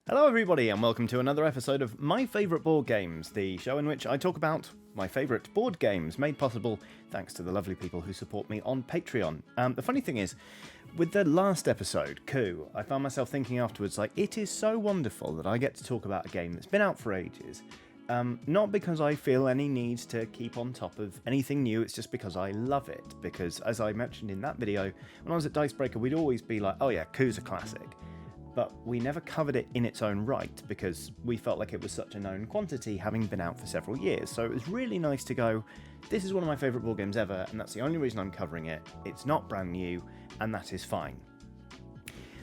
Hello everybody and welcome to another episode of My Favourite Board Games, the show in which I talk about my favourite board games made possible thanks to the lovely people who support me on Patreon. The funny thing is, with the last episode, Coup, I found myself thinking afterwards, it is so wonderful that I get to talk about a game that's been out for ages. Not because I feel any need to keep on top of anything new, it's just because I love it. Because, as I mentioned in that video, when I was at Dicebreaker, we'd always be like, oh yeah, Coup's a classic. But we never covered it in its own right because we felt like it was such a known quantity having been out for several years. So it was really nice to go, this is one of my favourite board games ever, and that's the only reason I'm covering it. It's not brand new, and that is fine.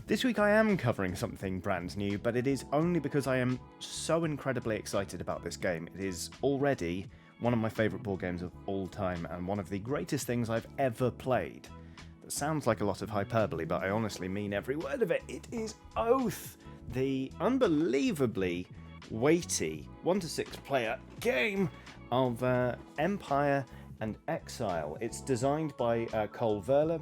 This week I am covering something brand new, but it is only because I am so incredibly excited about this game. It is already one of my favourite board games of all time, and one of the greatest things I've ever played. That sounds like a lot of hyperbole, but I honestly mean every word of it. It is Oath, the unbelievably weighty 1 to 6 player game of Empire and Exile. It's designed by Cole Verler,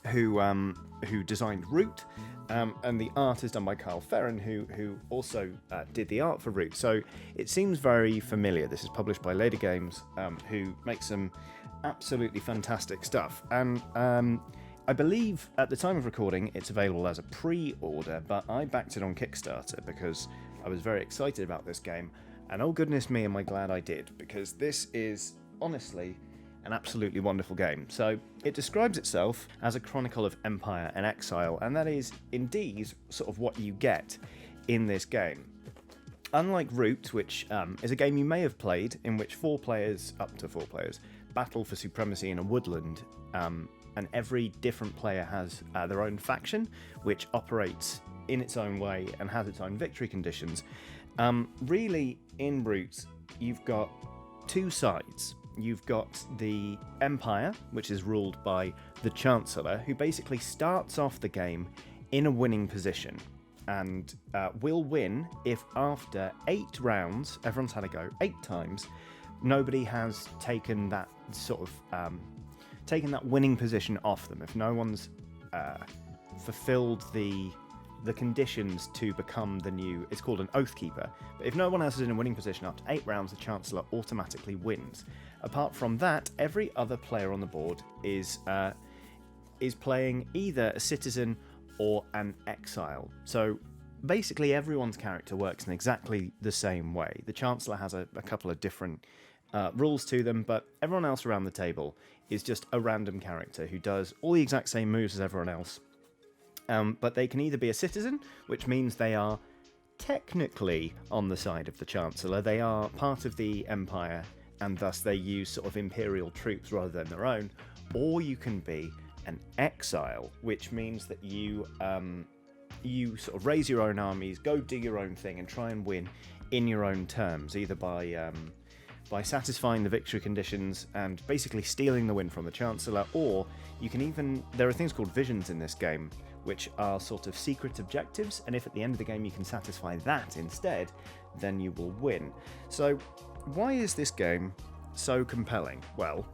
who designed Root, and the art is done by Kyle Ferrin, who also did the art for Root. So it seems very familiar. This is published by Later Games, who make some absolutely fantastic stuff. And I believe at the time of recording it's available as a pre-order, but I backed it on Kickstarter because I was very excited about this game. And oh goodness me, am I glad I did, because this is honestly an absolutely wonderful game. So it describes itself as a chronicle of Empire and Exile, and that is indeed sort of what you get in this game. Unlike Root, which is a game you may have played, in which up to four players, battle for supremacy in a woodland, and every different player has their own faction, which operates in its own way and has its own victory conditions. Really, in Root, you've got two sides. You've got the Empire, which is ruled by the Chancellor, who basically starts off the game in a winning position, and will win if after 8 rounds, everyone's had a go 8 times, nobody has taken that taken that winning position off them. If no one's fulfilled the conditions to become the new, it's called an Oath Keeper, but if no one else is in a winning position after 8 rounds, the Chancellor automatically wins. Apart from that, every other player on the board is playing either a citizen or an exile. So basically everyone's character works in exactly the same way. The Chancellor has a couple of different rules to them, but everyone else around the table is just a random character who does all the exact same moves as everyone else. But they can either be a citizen, which means they are technically on the side of the Chancellor. They are part of the Empire, and thus they use sort of Imperial troops rather than their own. Or you can be an exile, which means that you sort of raise your own armies, go do your own thing, and try and win in your own terms, either by satisfying the victory conditions and basically stealing the win from the Chancellor, or you can even, there are things called visions in this game, which are sort of secret objectives, and if at the end of the game you can satisfy that instead, then you will win. So why is this game so compelling? Well,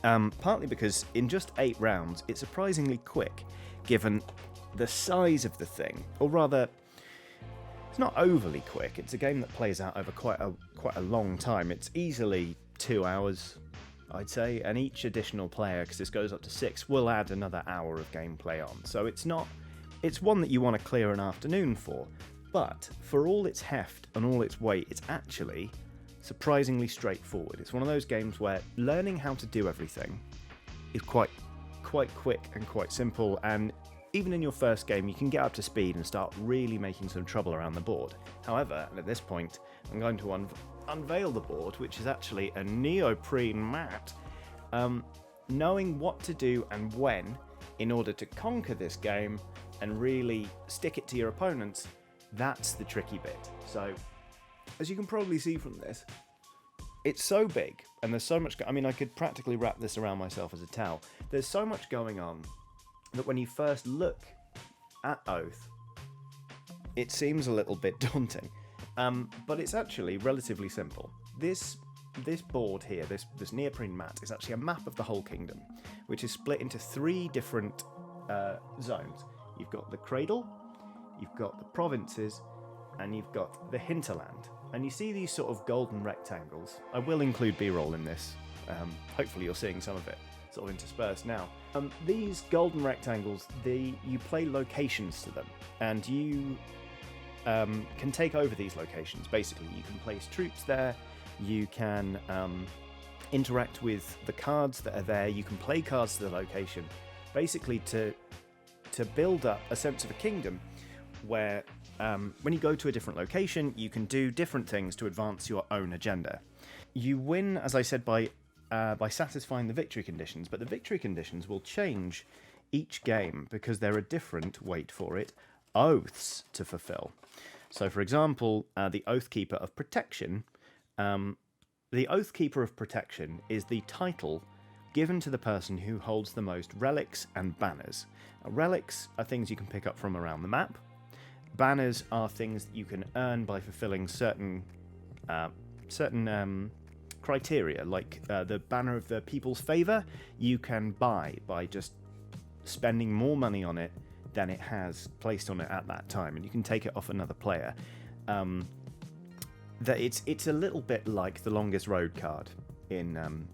partly because in just 8 rounds it's surprisingly quick, given the size of the thing, or rather, it's not overly quick. It's a game that plays out over quite a long time. It's easily 2 hours, I'd say, and each additional player, because this goes up to 6, will add another hour of gameplay on. So it's one that you want to clear an afternoon for, but for all its heft and all its weight, it's actually surprisingly straightforward. It's one of those games where learning how to do everything is quite quick and quite simple, and even in your first game, you can get up to speed and start really making some trouble around the board. However, and at this point, I'm going to unveil the board, which is actually a neoprene mat. Knowing what to do and when in order to conquer this game and really stick it to your opponents, that's the tricky bit. So, as you can probably see from this, it's so big, and there's so much, I could practically wrap this around myself as a towel. There's so much going on that when you first look at Oath, it seems a little bit daunting, but it's actually relatively simple. This board here, this neoprene mat, is actually a map of the whole kingdom, which is split into 3 different zones. You've got the cradle, you've got the provinces, and you've got the hinterland. And you see these sort of golden rectangles. I will include B-roll in this. Hopefully you're seeing some of it sort of interspersed now. These golden rectangles, you play locations to them, and you can take over these locations. Basically, you can place troops there, you can interact with the cards that are there, you can play cards to the location, basically to build up a sense of a kingdom where when you go to a different location, you can do different things to advance your own agenda. You win, as I said, by satisfying the victory conditions, but the victory conditions will change each game because there are different, wait for it, oaths to fulfill. So, for example, the Oathkeeper of Protection. The Oathkeeper of Protection is the title given to the person who holds the most relics and banners. Now, relics are things you can pick up from around the map. Banners are things that you can earn by fulfilling certain criteria, like the Banner of the People's Favour. You can buy by just spending more money on it than it has placed on it at that time, and you can take it off another player. That it's a little bit like the Longest Road card in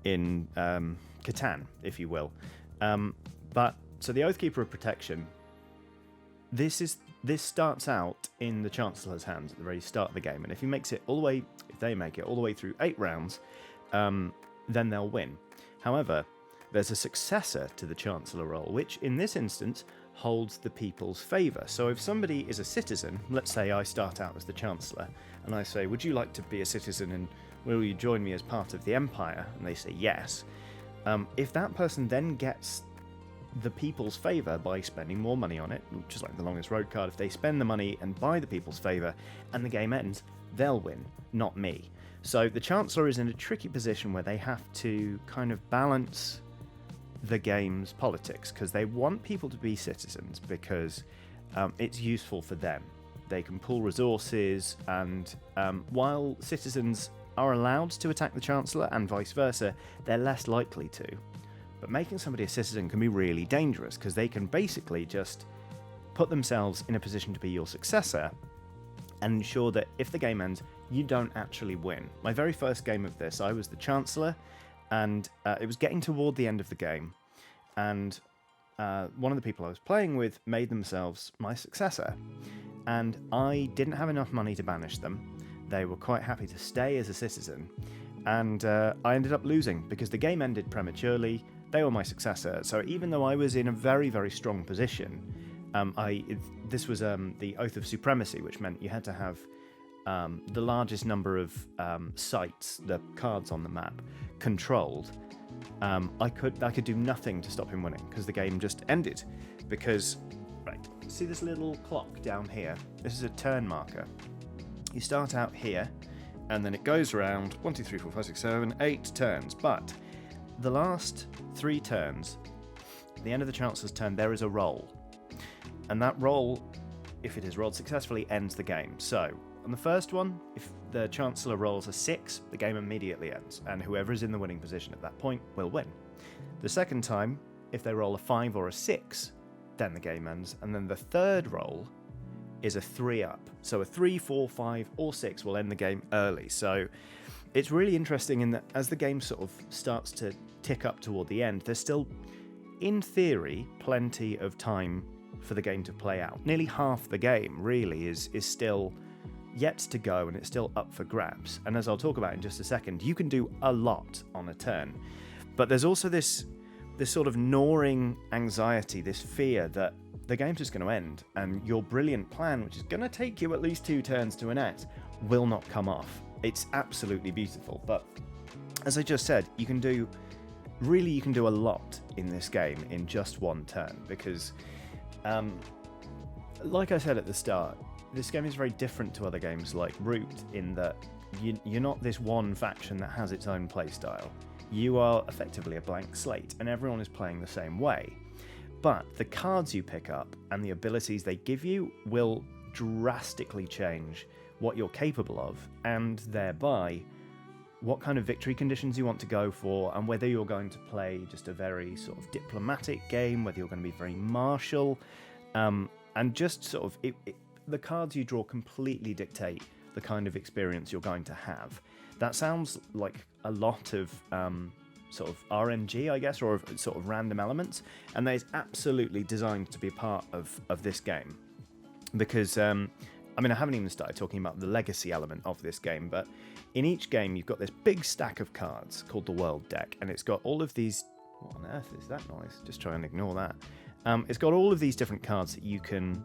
Catan, if you will. But so the Oathkeeper of Protection. This starts out in the Chancellor's hands at the very start of the game, and if they make it all the way through 8 rounds, then they'll win. However, there's a successor to the Chancellor role, which in this instance holds the people's favour. So if somebody is a citizen, let's say I start out as the Chancellor, and I say, would you like to be a citizen and will you join me as part of the Empire? And they say yes. If that person then gets the people's favour by spending more money on it, just like the Longest Road card, if they spend the money and buy the people's favour and the game ends, they'll win, not me. So the Chancellor is in a tricky position where they have to kind of balance the game's politics, because they want people to be citizens because it's useful for them. They can pool resources, and while citizens are allowed to attack the Chancellor and vice versa, they're less likely to. But making somebody a citizen can be really dangerous, because they can basically just put themselves in a position to be your successor and ensure that if the game ends, you don't actually win. My very first game of this, I was the Chancellor, and it was getting toward the end of the game, and one of the people I was playing with made themselves my successor, and I didn't have enough money to banish them. They were quite happy to stay as a citizen, and I ended up losing because the game ended prematurely. They were my successor, so even though I was in a very, very strong position, this was the Oath of Supremacy, which meant you had to have the largest number of sites, the cards on the map, controlled. I could do nothing to stop him winning because the game just ended. Because, right, see this little clock down here? This is a turn marker. You start out here, and then it goes around 1, 2, 3, 4, 5, 6, 7, 8 turns. But the last 3 turns, at the end of the Chancellor's turn, there is a roll. And that roll, if it is rolled successfully, ends the game. So, on the first one, if the Chancellor rolls a 6, the game immediately ends, and whoever is in the winning position at that point will win. The second time, if they roll a 5 or a 6, then the game ends, and then the third roll is a 3-up. So a 3, 4, 5, or 6 will end the game early. So it's really interesting in that as the game sort of starts to tick up toward the end, there's still, in theory, plenty of time for the game to play out. Nearly half the game, really, is still yet to go, and it's still up for grabs. And as I'll talk about in just a second, you can do a lot on a turn. But there's also this sort of gnawing anxiety, this fear that the game's just going to end, and your brilliant plan, which is going to take you at least 2 turns to enact, will not come off. It's absolutely beautiful. But as I just said, you can do a lot in this game in just 1 turn, because like I said at the start, this game is very different to other games like Root in that you're not this one faction that has its own playstyle. You are effectively a blank slate, and everyone is playing the same way. But the cards you pick up and the abilities they give you will drastically change what you're capable of, and thereby what kind of victory conditions you want to go for, and whether you're going to play just a very sort of diplomatic game, whether you're going to be very martial, and just sort of the cards you draw completely dictate the kind of experience you're going to have. That sounds like a lot of sort of RNG, I guess, or sort of random elements, and that is absolutely designed to be part of this game. Because, I haven't even started talking about the legacy element of this game, but in each game you've got this big stack of cards called the World Deck, and it's got all of these... What on earth is that noise? Just try and ignore that. It's got all of these different cards that you can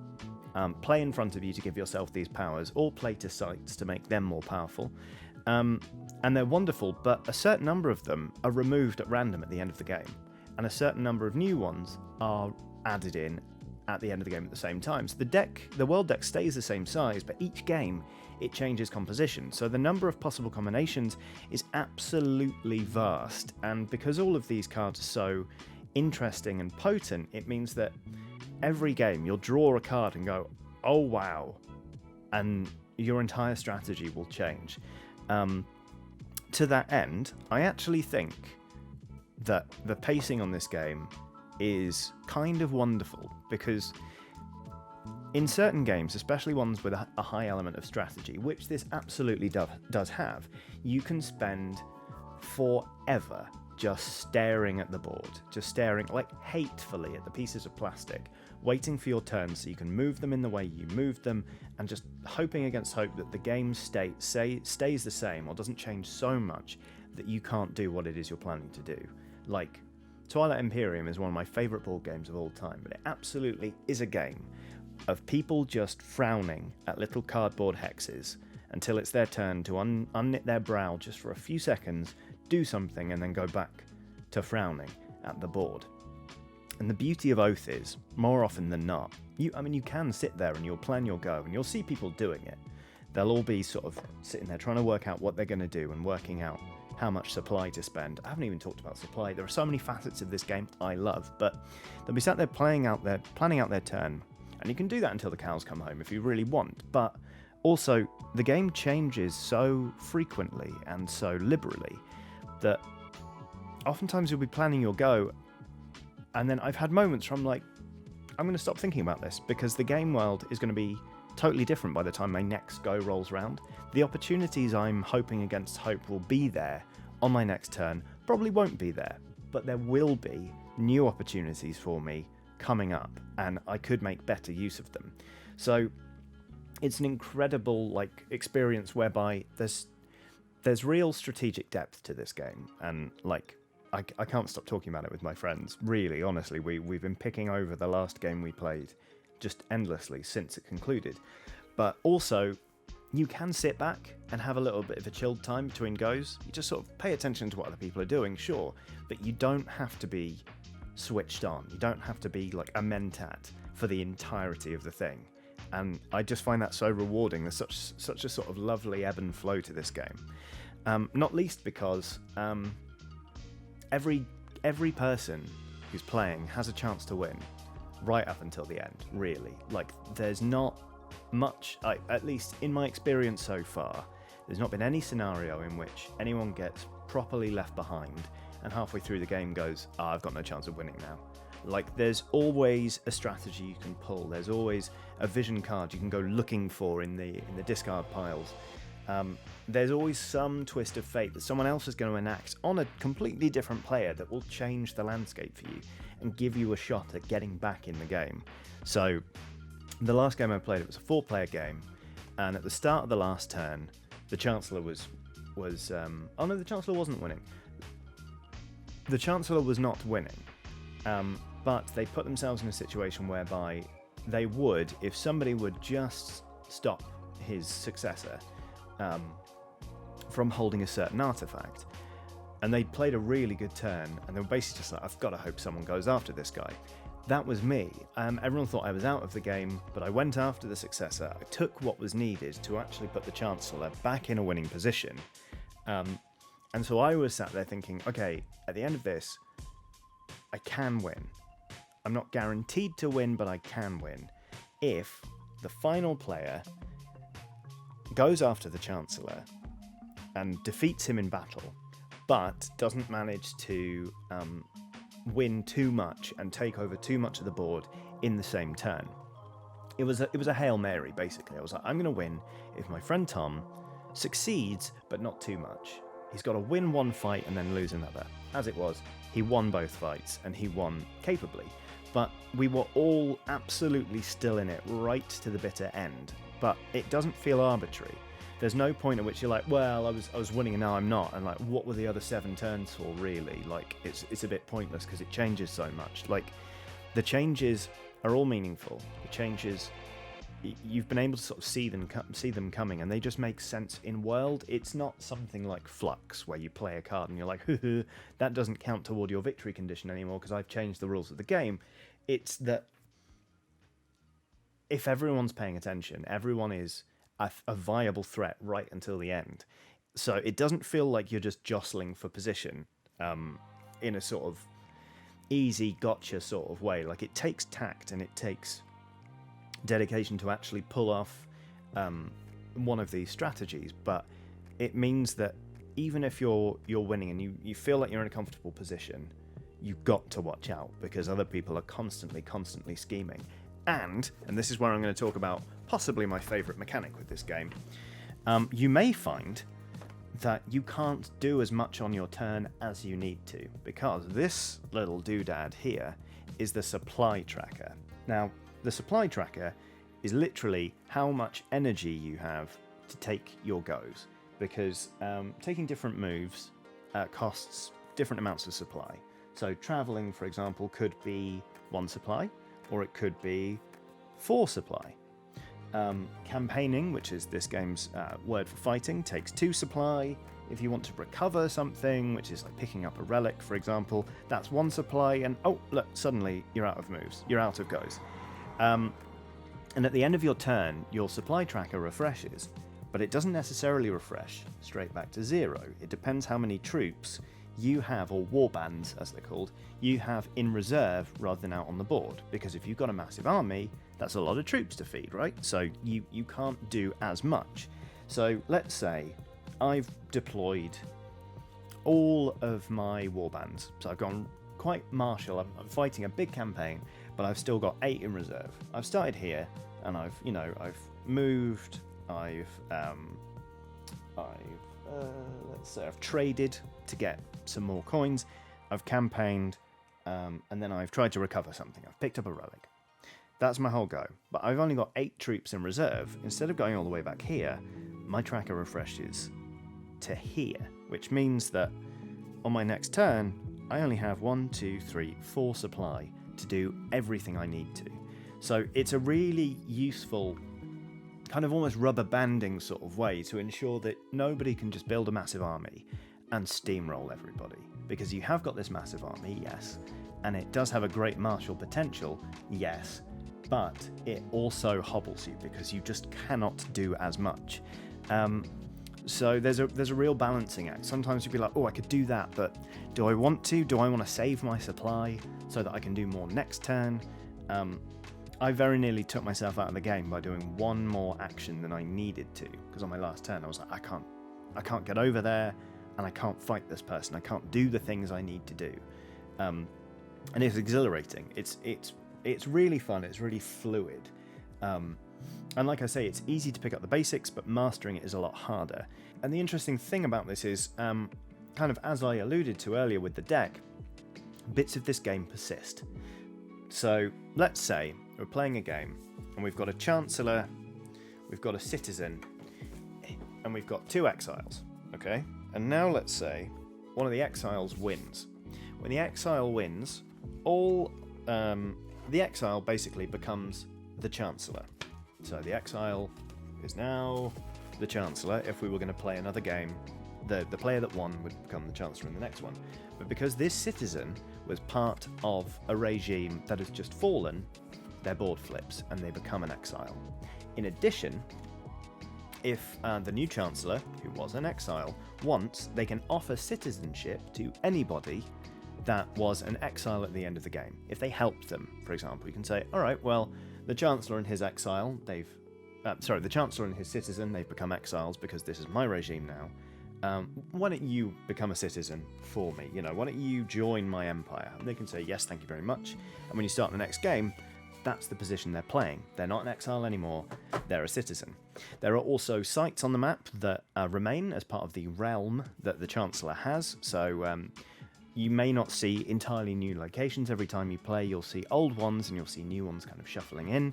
play in front of you to give yourself these powers, or play to sites to make them more powerful. And they're wonderful, but a certain number of them are removed at random at the end of the game, and a certain number of new ones are added in at the end of the game at the same time. So the world deck stays the same size, but each game it changes composition. So the number of possible combinations is absolutely vast, and because all of these cards are so interesting and potent, it means that every game you'll draw a card and go, oh wow, and your entire strategy will change. To that end, I actually think that the pacing on this game is kind of wonderful, because in certain games, especially ones with a high element of strategy, which this absolutely does have, you can spend forever just staring at the board, just staring like hatefully at the pieces of plastic, waiting for your turn so you can move them in the way you moved them, and just hoping against hope that the game stays the same or doesn't change so much that you can't do what it is you're planning to do. Like, Twilight Imperium is one of my favourite board games of all time, but it absolutely is a game of people just frowning at little cardboard hexes until it's their turn to unknit their brow just for a few seconds, do something, and then go back to frowning at the board. And the beauty of Oath is, more often than not, you can sit there and you'll plan your go, and you'll see people doing it. They'll all be sort of sitting there trying to work out what they're going to do and working out how much supply to spend. I haven't even talked about supply. There are so many facets of this game I love, but they'll be sat there planning out their turn, and you can do that until the cows come home if you really want. But also, the game changes so frequently and so liberally that oftentimes you'll be planning your go, and then I've had moments where I'm like, I'm going to stop thinking about this, because the game world is going to be totally different by the time my next go rolls around. The opportunities I'm hoping against hope will be there on my next turn probably won't be there, but there will be new opportunities for me coming up, and I could make better use of them. So it's an incredible experience whereby there's real strategic depth to this game, and I can't stop talking about it with my friends. Really, honestly, we've been picking over the last game we played just endlessly since it concluded. But also, you can sit back and have a little bit of a chilled time between goes. You just sort of pay attention to what other people are doing, sure, but you don't have to be switched on. You don't have to be like a mentat for the entirety of the thing. And I just find that so rewarding. There's such a sort of lovely ebb and flow to this game. Not least because every person who's playing has a chance to win right up until the end, really. There's not much, at least in my experience so far, there's not been any scenario in which anyone gets properly left behind and halfway through the game goes, I've got no chance of winning now. There's always a strategy you can pull. There's always a vision card you can go looking for in the discard piles. There's always some twist of fate that someone else is going to enact on a completely different player that will change the landscape for you and give you a shot at getting back in the game. So the last game I played, it was a 4-player game, and at the start of the last turn, the Chancellor was oh no, the Chancellor wasn't winning. The Chancellor was not winning, but they put themselves in a situation whereby they would, if somebody would just stop his successor from holding a certain artifact. And they played a really good turn, and they were basically just like, I've got to hope someone goes after this guy. That was me. Everyone thought I was out of the game, but I went after the successor. I took what was needed to actually put the Chancellor back in a winning position. And so I was sat there thinking, okay, at the end of this, I can win. I'm not guaranteed to win, but I can win if the final player goes after the Chancellor and defeats him in battle, but doesn't manage to win too much and take over too much of the board in the same turn. it was a Hail Mary, basically. I was like, I'm going to win if my friend Tom succeeds, but not too much. He's got to win one fight and then lose another. As it was, he won both fights, and he won capably. But we were all absolutely still in it right to the bitter end. But it doesn't feel arbitrary. There's no point at which you're like, well, I was winning and now I'm not. And like, what were the other 7 turns for, really? Like, it's a bit pointless because it changes so much. Like, the changes are all meaningful. The changes, you've been able to sort of see them coming, and they just make sense in world. It's not something like Flux, where you play a card and you're like, that doesn't count toward your victory condition anymore because I've changed the rules of the game. It's that if everyone's paying attention, everyone is a viable threat right until the end. So it doesn't feel like you're just jostling for position in a sort of easy gotcha sort of way. Like, it takes tact and it takes dedication to actually pull off one of these strategies, but it means that even if you're winning and you feel like you're in a comfortable position, you've got to watch out because other people are constantly scheming. And this is where I'm going to talk about possibly my favourite mechanic with this game. You may find that you can't do as much on your turn as you need to, because this little doodad here is the supply tracker. Now, the supply tracker is literally how much energy you have to take your goes, because taking different moves costs different amounts of supply. So travelling, for example, could be 1 supply, or it could be 4 supply. Campaigning, which is this game's word for fighting, takes 2 supply. If you want to recover something, which is like picking up a relic, for example, that's 1 supply, and oh, look, suddenly you're out of moves, you're out of goes. And at the end of your turn, your supply tracker refreshes, but it doesn't necessarily refresh straight back to 0. It depends how many troops you have, or warbands as they're called, you have in reserve rather than out on the board. Because if you've got a massive army, that's a lot of troops to feed, right? So you can't do as much. So let's say I've deployed all of my warbands. So I've gone quite martial, I'm fighting a big campaign, but I've still got 8 in reserve. I've started here, and I've moved, let's say I've traded to get some more coins, I've campaigned, and then I've tried to recover something. I've picked up a relic. That's my whole go. But I've only got 8 troops in reserve. Instead of going all the way back here, my tracker refreshes to here, which means that on my next turn, I only have 1, 2, 3, 4 supply to do everything I need to. So it's a really useful kind of almost rubber banding sort of way to ensure that nobody can just build a massive army and steamroll everybody. Because you have got this massive army, yes, and it does have a great martial potential, yes, but it also hobbles you because you just cannot do as much. So there's a real balancing act. Sometimes you'd be like, oh, I could do that, but do I want to? Do I want to save my supply so that I can do more next turn? I very nearly took myself out of the game by doing 1 more action than I needed to, because on my last turn I was like, I can't get over there, and I can't fight this person. I can't do the things I need to do. And it's exhilarating. It's really fun. It's really fluid. And like I say, it's easy to pick up the basics, but mastering it is a lot harder. And the interesting thing about this is, kind of as I alluded to earlier with the deck, bits of this game persist. So let's say we're playing a game and we've got a Chancellor, we've got a Citizen, and we've got 2 exiles, okay? And now let's say one of the exiles wins. When the exile wins, the exile basically becomes the Chancellor. So the exile is now the Chancellor. If we were going to play another game, the player that won would become the Chancellor in the next one. But because this citizen was part of a regime that has just fallen, their board flips and they become an exile. In addition, if the new Chancellor, who was an exile, wants, they can offer citizenship to anybody that was an exile at the end of the game. If they helped them, for example, you can say, all right, well, the Chancellor and his exile, the Chancellor and his citizen, they've become exiles because this is my regime now. Why don't you become a citizen for me? Why don't you join my empire? And they can say, yes, thank you very much. And when you start the next game, that's the position they're playing. They're not an exile anymore, they're a citizen. There are also sites on the map that remain as part of the realm that the Chancellor has, so you may not see entirely new locations every time you play. You'll see old ones and you'll see new ones kind of shuffling in.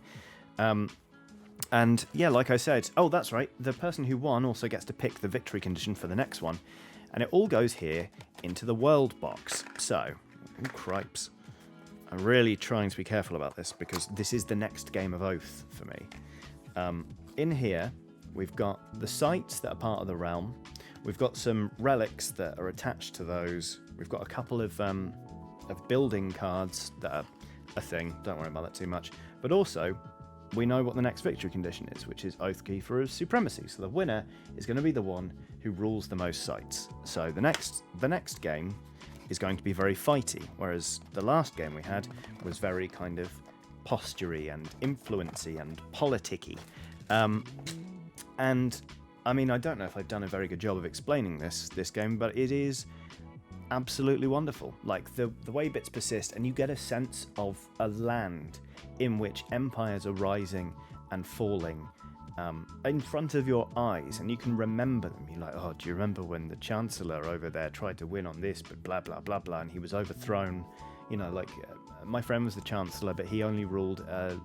And yeah, like I said, oh, that's right, the person who won also gets to pick the victory condition for the next one. And it all goes here into the world box. So, oh, cripes. I'm really trying to be careful about this because this is the next game of Oath for me. In here, we've got the sites that are part of the realm. We've got some relics that are attached to those. We've got a couple of building cards that are a thing. Don't worry about that too much. But also, we know what the next victory condition is, which is Oathkeeper's supremacy. So the winner is going to be the one who rules the most sites. So the next game is going to be very fighty, whereas the last game we had was very kind of postury and influency and politicky. And I mean, I don't know if I've done a very good job of explaining this game, but it is absolutely wonderful. Like the way bits persist, and you get a sense of a land in which empires are rising and falling in front of your eyes, and you can remember them. You're like, oh, do you remember when the Chancellor over there tried to win on this, but blah blah blah blah, and he was overthrown? You know, like my friend was the Chancellor, but he only ruled a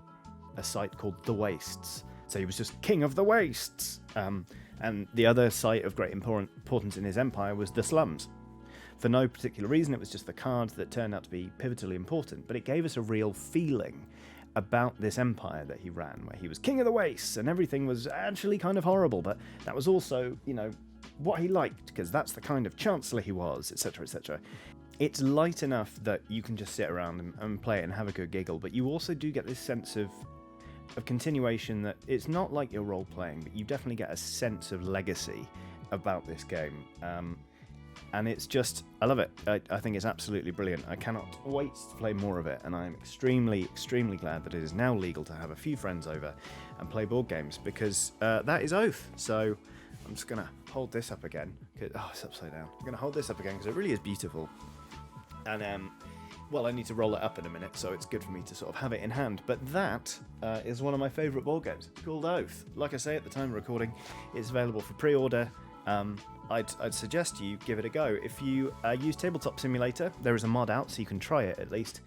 site called the Wastes, so he was just king of the Wastes. And the other site of great importance in his empire was the Slums. For no particular reason, it was just the card that turned out to be pivotally important, but it gave us a real feeling about this empire that he ran, where he was king of the wastes and everything was actually kind of horrible, but that was also, you know, what he liked, because that's the kind of Chancellor he was, etc, etc. It's light enough that you can just sit around and play it and have a good giggle, but you also do get this sense of continuation, that it's not like you're role-playing, but you definitely get a sense of legacy about this game. And it's just, I love it. I think it's absolutely brilliant. I cannot wait to play more of it, and I'm extremely, extremely glad that it is now legal to have a few friends over and play board games, because that is Oath. So I'm just going to hold this up again. Oh, it's upside down. I'm going to hold this up again because it really is beautiful. And, well, I need to roll it up in a minute, so it's good for me to sort of have it in hand. But that is one of my favourite board games. It's called Oath. Like I say, at the time of recording, it's available for pre-order. I'd suggest you give it a go. If you use Tabletop Simulator, there is a mod out, so you can try it at least,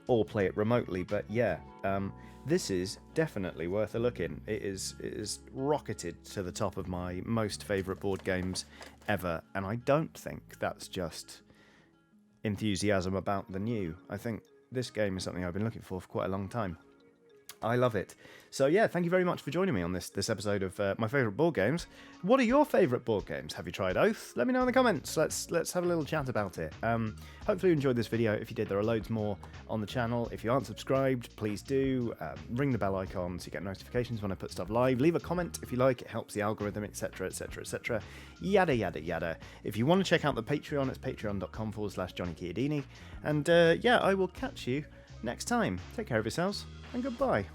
or play it remotely. But yeah, this is definitely worth a look in. It is rocketed to the top of my most favourite board games ever, and I don't think that's just enthusiasm about the new. I think this game is something I've been looking for quite a long time. I love it. So yeah, thank you very much for joining me on this episode of my favourite board games. What are your favourite board games? Have you tried Oath? Let me know in the comments. Let's have a little chat about it. Hopefully you enjoyed this video. If you did, there are loads more on the channel. If you aren't subscribed, please do. Ring the bell icon so you get notifications when I put stuff live. Leave a comment if you like. It helps the algorithm, etc, etc, etc. Yada, yada, yada. If you want to check out the Patreon, it's patreon.com/Johnny Chiodini. And yeah, I will catch you next time. Take care of yourselves, and goodbye.